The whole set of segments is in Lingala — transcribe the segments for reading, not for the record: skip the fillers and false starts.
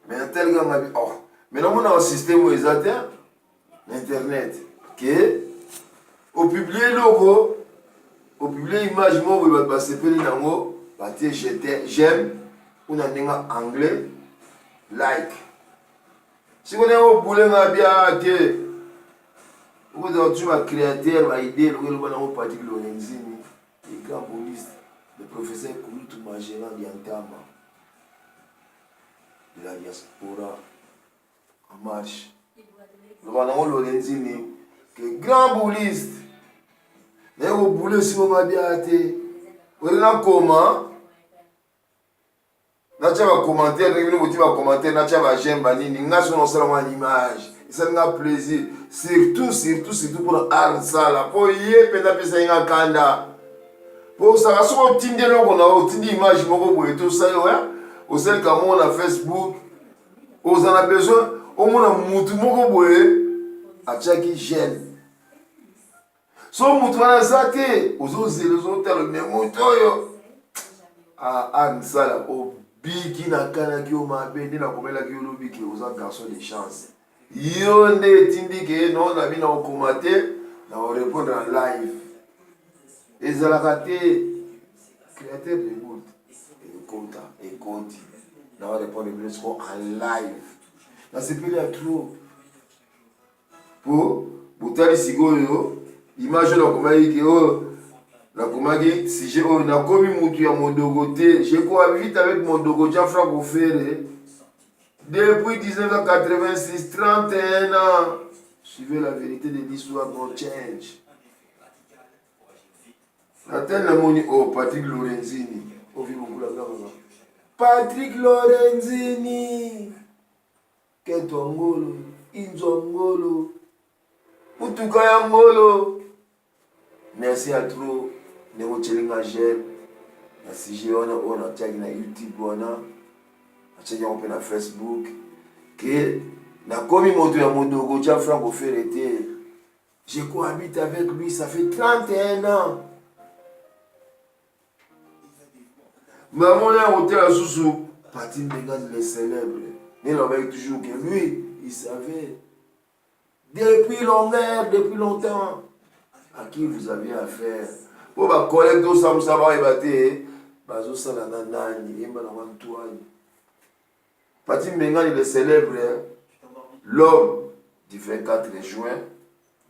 Mais tel gars m'a dit, oh, maintenant on a un système où ils atteignent Internet. Que, au publier logo, au publier image, moi, il va passer par l'ango, j'aime, on a un anglais, like. Si on est au boulot, on a bien que, vous avez un créateur, une idée, on a un parti de l'Orenzini, les grands polices, le professeur Kouloutou Magéran Diantama, de la diaspora, en marche. Nous avons l'Orenzini, que grand police, mais au boulot, si on a bien été, on a comment? Nacha va commenter, nous va commenter, Nacha va j'aime, Banini, Nacha on sera en image. Ça nous a plaisir. Surtout pour l'art, ça là. Pour y aller, peut-être que c'est un kanda. Pour ça, si on tient des logos, on tient des images, on a tout ça, on sait comment on a Facebook, on en a besoin, on a moutou, on a chaque gêne. Si on a zaté, on a zélé, on a le même moutou. Ah, ça là, au biki na kana ki o mabe, ni na komela ki o lobiki, on a garçon de chance. Yo nde tindi ke non na bina o commenter na o répondre en live. Ezalaka te créateur de bout et compte na o répondre en live. Na sepeli a trop. Po butali sigoyo image na komaki ke o na komaki si je o na komi mutu ya modogo te, je cohabite avec mon dogo Jean-Franck Ofere. Depuis 1986, 31 ans, suivez la vérité de l'histoire, no change. Attends la moni, oh, Patrick Lorenzini. Oh, vive beaucoup la gamme. Patrick Lorenzini. Kento Ngolo, Inzo Ngolo, Mutuka Ngolo. Merci à trop. Néo Tchelinga Gel. Merci, j'ai on a tag na YouTube, on a. On peut na Facebook que na komi moto ya modogo Jean-Franck Ofere était. Je cohabite avec lui, ça fait 31 ans. Maman a hôtel à Sousou, Patin Bengan le célèbre. Mais il avait toujours que lui, il savait. Depuis longueur, depuis longtemps, à qui vous avez affaire. Pour ma collègue de Samsaba et Baté, Bazo Salananani, et Madame Antoine. Patin Bengan, il est célèbre, l'homme du 24 juin,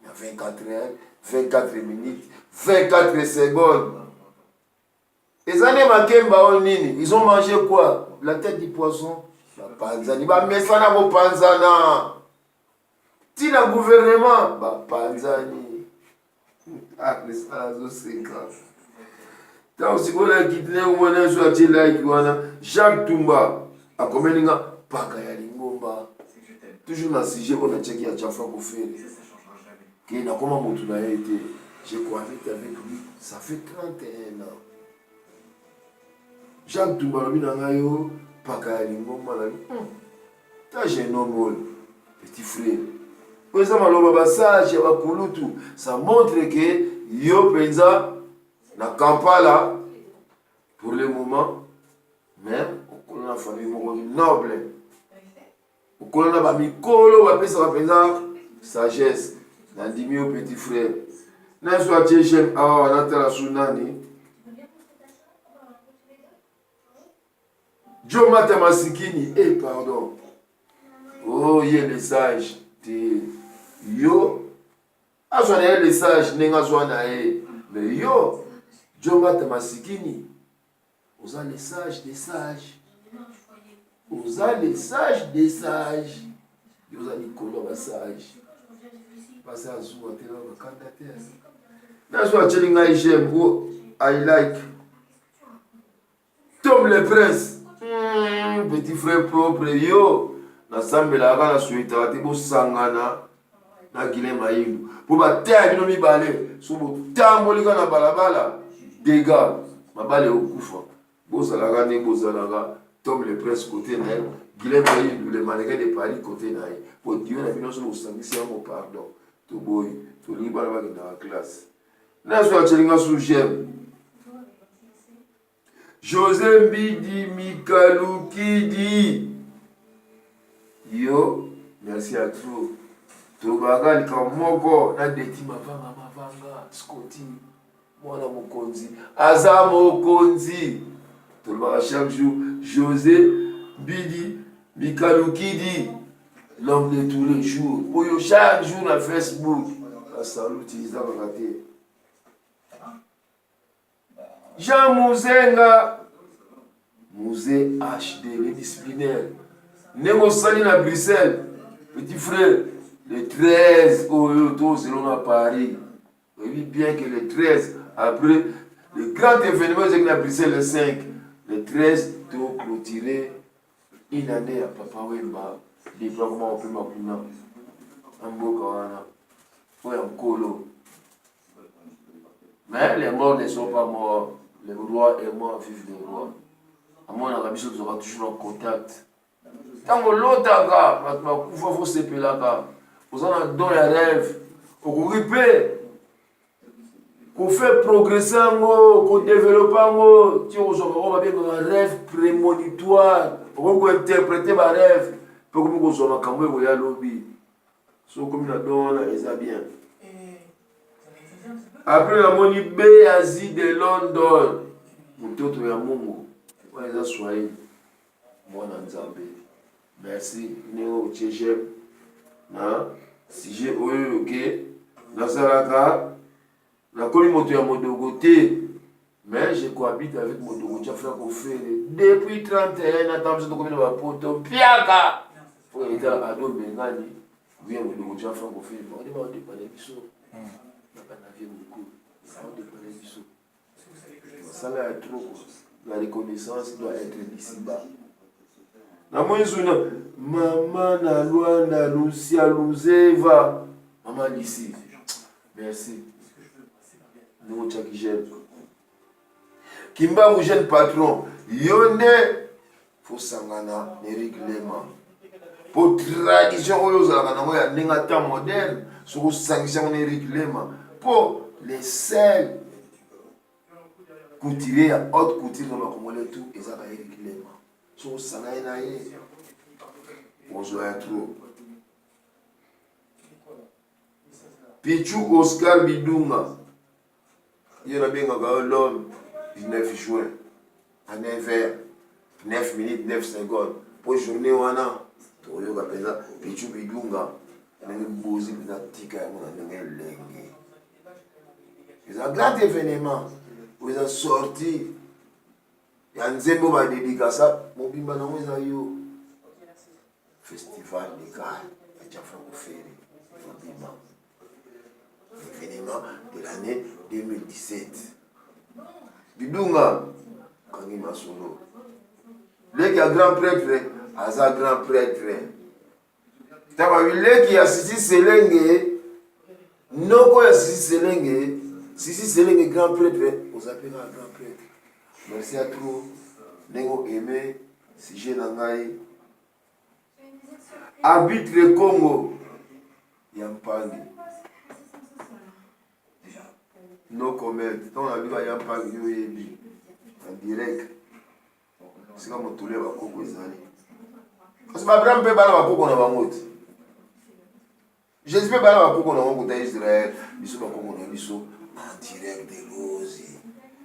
il y a 24 heures, 24 minutes, 24 secondes. Les années Makemba, ils ont mangé quoi? La tête du poisson, la panzani, bah mesana bo panzana. Tina gouvernement, bah panzani. Ah, mais ça, c'est grave. Tant si vous avez quitté, vous avez choisi like, Jacques Toumba. A komeninga paka ya lingomba toujours na sujet on a checké à Jean-Franck Ofere qui na comment motu na été j'ai cohabité avec lui ça fait 31 ans Jacques Toumba lobi na ngayo paka ya lingomba na ta jeune homme petit frère pour ça maloba basage ya bakulutu ça montre que yo penza na Kampala pour le moment même la famille noble. Au colonel va mikolo va pesa va sagesse. Nandimi au petit frère. N'a soit j'aime ah na la sunani. Jo mata masikini pardon. Oh yé les sages te yo azwana les sages nenga zwana mais yo jo mata masikini. Vous avez les sages des sages. Vous avez les sages des sages. Vous avez les colons sages. Passez à Zoua, tu es candidat. That's what j'aime, I like. Tom le prince. Petit frère propre, yo. Nasambe la gana suita, tu es sangana. Na Guilhem Maïlou. Pour battre avec nos balais. Sur le tambolika na balabala. Dégâts. Ma balle au koufa. Bozalaga ne bozalaga. Tom le prince côté naï. Guilhem Maïlou, le mannequin de Paris côté naï. Pour Dieu, la finance au sanglier, mon pardon. To boy, to libérer dans la classe. N'est-ce pas, Tchelinga sous j'aime. José Mbidi Mikalou qui dit Néo, merci à trop. Tobaga likamoko na deti mavanga Scotty mwana mokonzi aza mokonzi tobaga chaque jour José Bidi Mikalukidi l'homme de tous les jours oyo chaque jour na Facebook salut Iza Bagate Jean Mouzenga Mouzé HD les disciplinaires Négo Sali na Bruxelles petit frère le 13 au selon à Paris. Oui, bien que le 13, après le grand événement que a brisé le 5, le 13, tu as clôturé une année à Papa Wemba, développement au premier plan. En Bokawana, ou en Colo. Mais les morts ne sont pas morts. Le roi est mort, vive le roi. À mon avis, nous aurons toujours en contact. Tant que l'autre gars, il faut se payer là-bas. Vous en avez dans les rêves, vous ripez, vous faites progresser, vous développez, vous avez un rêve prémonitoire, vous interprétez vos rêves, pour que vous ayez un camoué, vous avez lobby. Ce que vous avez c'est bien. Après la moni Béazi de London, vous avez un Momo, vous avez soigné, moi dans Zambé. Merci, Néo Tchéjem. Si j'ai oué, ok, Nazaraka, la communauté à Modogoté, mais je cohabite avec Modogoté franco-ferré. Depuis 31 ans, je suis dans le poto, Piaka. Il faut être à Ado Bengani, oui, Modogoté franco-ferré. On dit, on dépend des bisous. On n'a pas navigué beaucoup. On dépend des bisous. Ça là est trop. La reconnaissance doit être ici-bas. Na mwizuna mama na Luanda Lucia Luzeva maman ici merci nous qui j'aime Kimba mon jeune patron yonde faut sangana Eric Lema pour tradition oyo zalaka nango ya ndenge ta moderne soko sangisa on Eric Lema pour les seuls couturiers à haute couture dans le Congolais tout ezaka Eric Lema so sanaye na ye ozoya trop Pichu Oscar Bidunga ye na bengaka l'homme 19 juin à 9h 9 minutes 9 secondes pour journée wana toyoka peza Pichu Bidunga ndenge bozi peza tika yango na ndenge lenge c'est un grand événement où ils ont sorti ya nzembo ba dédicace mobimba na mweza yo festival de Cannes ya franco-ferré mobimba événement de l'année 2017 Bidunga kangi masolo leki ya grand prêtre aza grand prêtre taba leki ya sisi selenge noko ya sisi selenge grand prêtre ozapena grand prêtre. Merci à tous. Nengo aimé, si j'ai nangai. Arbitre Congo. Yampangi. No comment. On a vu à Yampangi yoyebi. En direct. C'est comme tous les bakoko ezali. Parce que ma grand père bala bakoko na bangoti. J'espère bala bakoko na bango ta Israël. Biso bakoko na biso en direct de Lozi.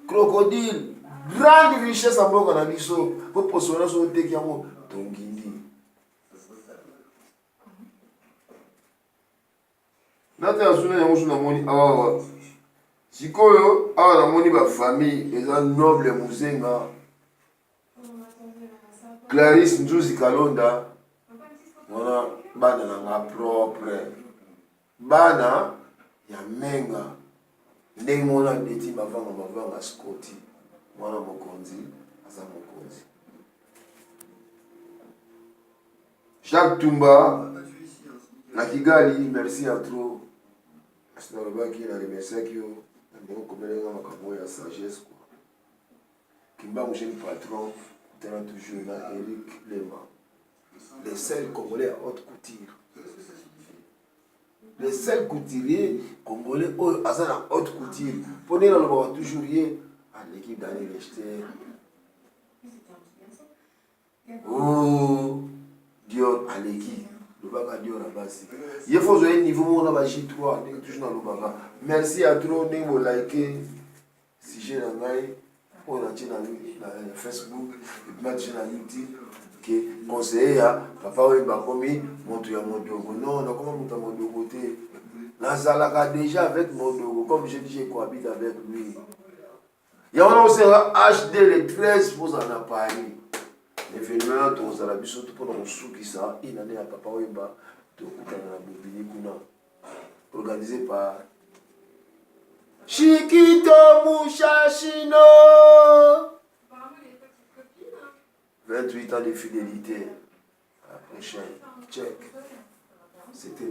Crocodile. Grande richesse à Boka na biso pour posona so teki yango tongindi nata asuna yango suna moni awa sikoyo awa na moni ba famille eza noble Muzenga Clarisse Nzuzi Kalonda wana bana nanga propre bana ya menga ndenge mona ndeti bavanga Scotty mwana mokonzi aza mokonzi Jacques Tumba na Kigali merci à trop asina lobaki na remerciaki yo na ndenge komelenga makambo ya sagesse quoi Kimba mon jeune patron tena toujours na Eric Lema les seuls Congolais à haute couture les seuls couturiers Congolais aza na haute couture pone na loba toujours ye à l'équipe d'aller l'acheter. Oh, Dior à l'équipe. radio là-bas. Il faut que un niveau où on a J3, toujours dans le baga. Merci à tous les gens qui liké. Si j'ai un mail, on a dit dans Facebook, et puis maintenant dans YouTube, que conseiller, papa, oui, bah, comme montre à mon dogo. Non, non, comment monter à mon dogo? Là, ça l'a déjà avec mon dogo. Comme je dis, j'ai cohabite avec lui. Il y a un HD, les 13 pour en appareil. L'événement, tu as la biso, tu peux nous souki ça. Il y a un papa, oui, bah, tu as organisé par Chiquito Mushashino. 28 ans de fidélité. À la prochaine. Check. C'était